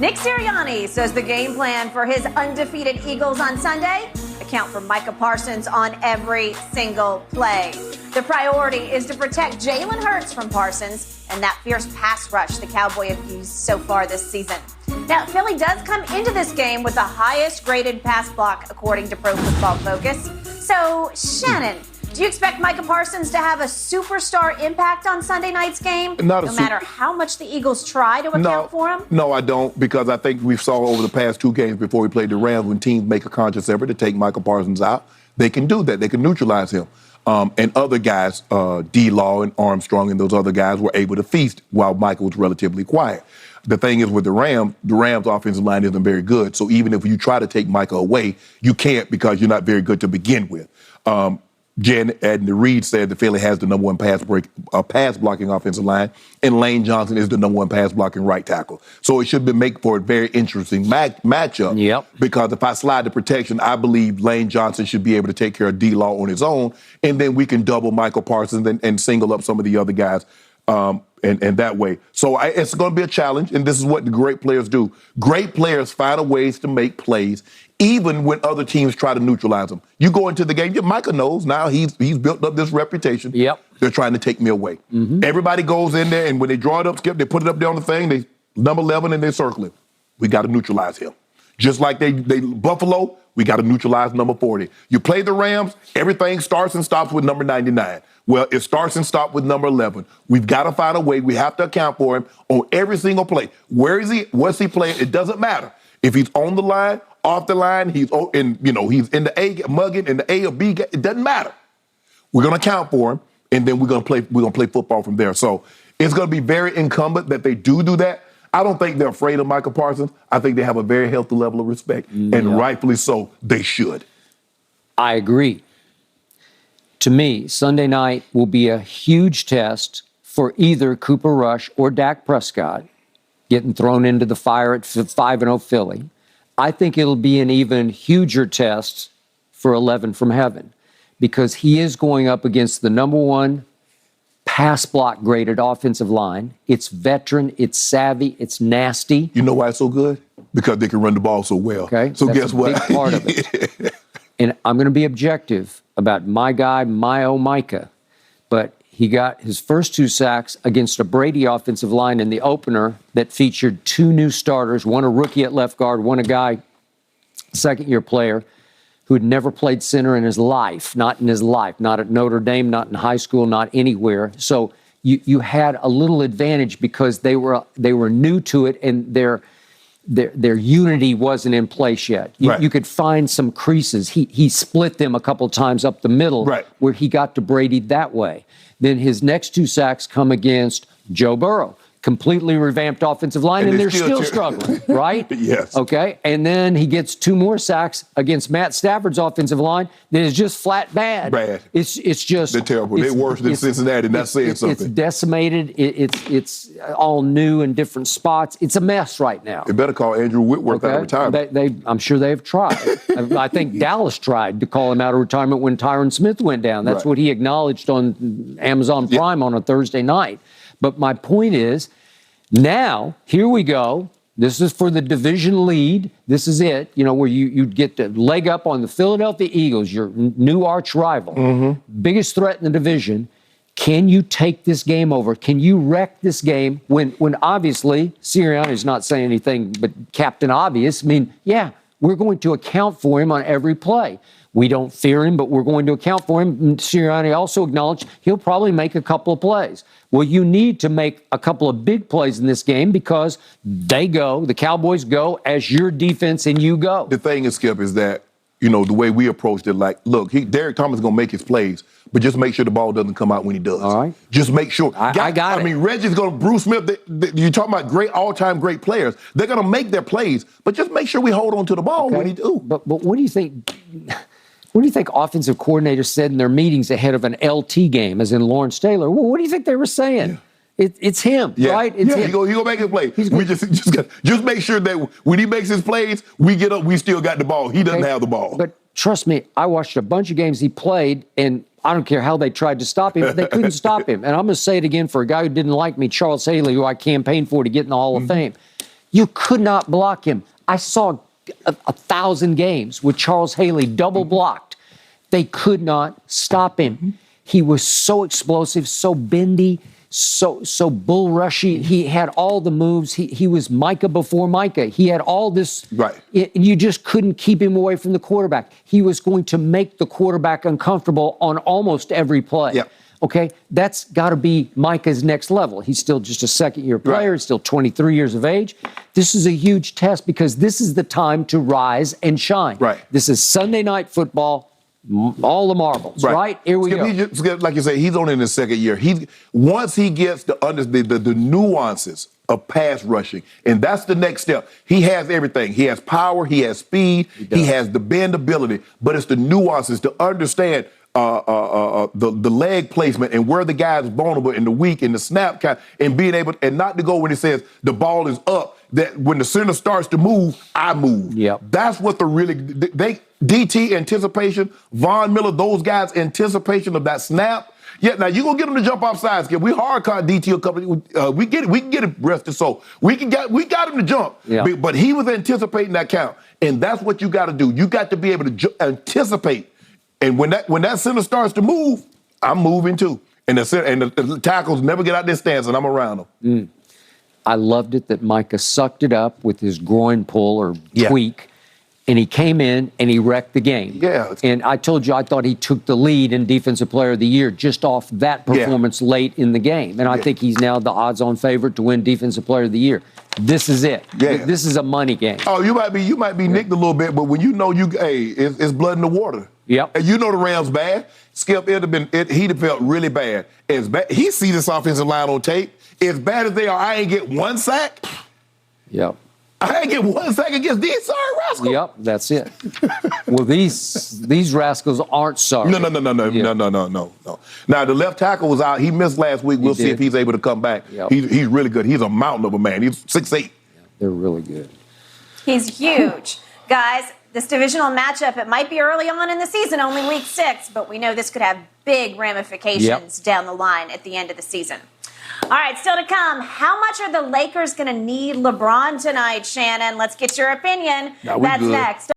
Nick Sirianni says the game plan for his undefeated Eagles on Sunday: account for Micah Parsons on every single play. The priority is to protect Jalen Hurts from Parsons and that fierce pass rush the Cowboys have used so far this season. Now, Philly does come into this game with the highest graded pass block according to Pro Football Focus. So, Shannon, do you expect Micah Parsons to have a superstar impact on Sunday night's game, no matter how much the Eagles try to account for him? No, I don't, because I think we saw over the past two games before we played the Rams, when teams make a conscious effort to take Micah Parsons out, they can do that. They can neutralize him. And other guys, D-Law and Armstrong and those other guys were able to feast while Michael was relatively quiet. The thing is with the Rams offensive line isn't very good. So even if you try to take Micah away, you can't, because you're not very good to begin with. Jen and Reed said that Philly has the number one pass blocking offensive line, and Lane Johnson is the number one pass blocking right tackle. So it should make for a very interesting matchup. Yep. Because if I slide the protection, I believe Lane Johnson should be able to take care of D-Law on his own, and then we can double Michael Parsons and single up some of the other guys and that way. So it's going to be a challenge, and this is what the great players do. Great players find ways to make plays, even when other teams try to neutralize them. You go into the game, Micah knows now he's built up this reputation. Yep. They're trying to take me away. Mm-hmm. Everybody goes in there, and when they draw it up, Skip, they put it up there on the thing, they number 11, and they circle it. We got to neutralize him. Just like they Buffalo, we got to neutralize number 40. You play the Rams, everything starts and stops with number 99. Well, it starts and stops with number 11. We've got to find a way. We have to account for him on every single play. Where is he? What's he playing? It doesn't matter. If he's on the line, off the line, he's in the A, mugging in the A or B. It doesn't matter. We're going to account for him, and then we're going to play football from there. So it's going to be very incumbent that they do that. I don't think they're afraid of Micah Parsons. I think they have a very healthy level of respect, and rightfully so, they should. I agree. To me, Sunday night will be a huge test for either Cooper Rush or Dak Prescott getting thrown into the fire at 5-0 Philly. I think it'll be an even huger test for 11 from heaven, because he is going up against the number one pass block graded offensive line. It's veteran, it's savvy, it's nasty. You know why it's so good? Because they can run the ball so well. Okay. So that's guess what? Big part of it. And I'm going to be objective about my guy, Micah, but he got his first 2 sacks against a Brady offensive line in the opener that featured 2 new starters, one a rookie at left guard, one a guy, second-year player, who had never played center in his life, not at Notre Dame, not in high school, not anywhere. So you had a little advantage because they were new to it, and their unity wasn't in place yet. You could find some creases. He split them a couple times up the middle, where he got to Brady that way. Then his next 2 sacks come against Joe Burrow. Completely revamped offensive line, and they're still struggling, right? Yes. Okay, and then he gets 2 more sacks against Matt Stafford's offensive line that is just flat bad. Bad. It's just... They're terrible. They're worse than Cincinnati, not saying something. It's decimated. It's all new in different spots. It's a mess right now. They better call Andrew Whitworth out of retirement. I'm sure they've tried. I think Dallas tried to call him out of retirement when Tyron Smith went down. That's what he acknowledged on Amazon Prime on a Thursday night. But my point is, now, here we go. This is for the division lead. This is it, where you get the leg up on the Philadelphia Eagles, your new arch rival, biggest threat in the division. Can you take this game over? Can you wreck this game when obviously Sirianni is not saying anything but Captain Obvious? I mean, yeah, we're going to account for him on every play. We don't fear him, but we're going to account for him. And Sirianni also acknowledged he'll probably make a couple of plays. Well, you need to make a couple of big plays in this game because the Cowboys go as your defense and you go. The thing is, Skip, is that, the way we approached it, look, Derek Thomas is going to make his plays, but just make sure the ball doesn't come out when he does. All right. Just make sure. I got it. I mean, Reggie's going to, Bruce Smith, you're talking about great, all-time great players. They're going to make their plays, but just make sure we hold on to the ball when he do. But what do you think? What do you think offensive coordinators said in their meetings ahead of an LT game, as in Lawrence Taylor? Well, what do you think they were saying? Yeah. It's him, right? It's him. He go make his play. We just make sure that when he makes his plays, we get up, we still got the ball. He doesn't have the ball. But trust me, I watched a bunch of games he played, and I don't care how they tried to stop him, they couldn't stop him. And I'm going to say it again for a guy who didn't like me, Charles Haley, who I campaigned for to get in the Hall of Fame. You could not block him. I saw 1,000 games with Charles Haley double blocked. They could not stop him. He was so explosive, so bendy, so bull rushy. He had all the moves. He was Micah before Micah. He had all this. Right. You just couldn't keep him away from the quarterback. He was going to make the quarterback uncomfortable on almost every play. Yep. Okay, that's got to be Micah's next level. He's still just a second-year player. He's still 23 years of age. This is a huge test because this is the time to rise and shine. Right. This is Sunday Night Football, all the marbles, right? Here we go. Like you say, he's only in his second year. Once he gets the nuances of pass rushing, and that's the next step. He has everything. He has power. He has speed. He has the bendability. But it's the nuances to understand the leg placement and where the guy's vulnerable and the weak and the snap count and being able and not to go when it says the ball is up. That when the center starts to move, I move. Yep. That's what DT anticipation, Von Miller, those guys anticipation of that snap. Yeah, now you gonna get them to jump off sides. We hard caught DT a couple. We get it. We can get it rested. So we got him to jump. Yeah. But he was anticipating that count, and that's what you got to do. You got to be able to anticipate. And when that center starts to move, I'm moving too. And the tackles never get out their stance, and I'm around them. I loved it that Micah sucked it up with his groin pull or tweak, and he came in and he wrecked the game. Yeah. And I told you I thought he took the lead in Defensive Player of the Year just off that performance late in the game. And I think he's now the odds-on favorite to win Defensive Player of the Year. This is it. Yeah. This is a money game. Oh, you might be nicked a little bit, but when you know it's blood in the water. Yep. And you know the Rams bad. Skip, he'd have felt really bad. As bad. He see this offensive line on tape. As bad as they are, I ain't get one sack. Yep. I ain't get one sack against these sorry rascals. Yep, that's it. Well, these rascals aren't sorry. No. Now the left tackle was out. He missed last week. We'll see if he's able to come back. Yep. He's really good. He's a mountain of a man. He's 6'8". Yeah, they're really good. He's huge. Guys, this divisional matchup, it might be early on in the season, only week 6, but we know this could have big ramifications down the line at the end of the season. All right, still to come, how much are the Lakers going to need LeBron tonight, Shannon? Let's get your opinion. That's next.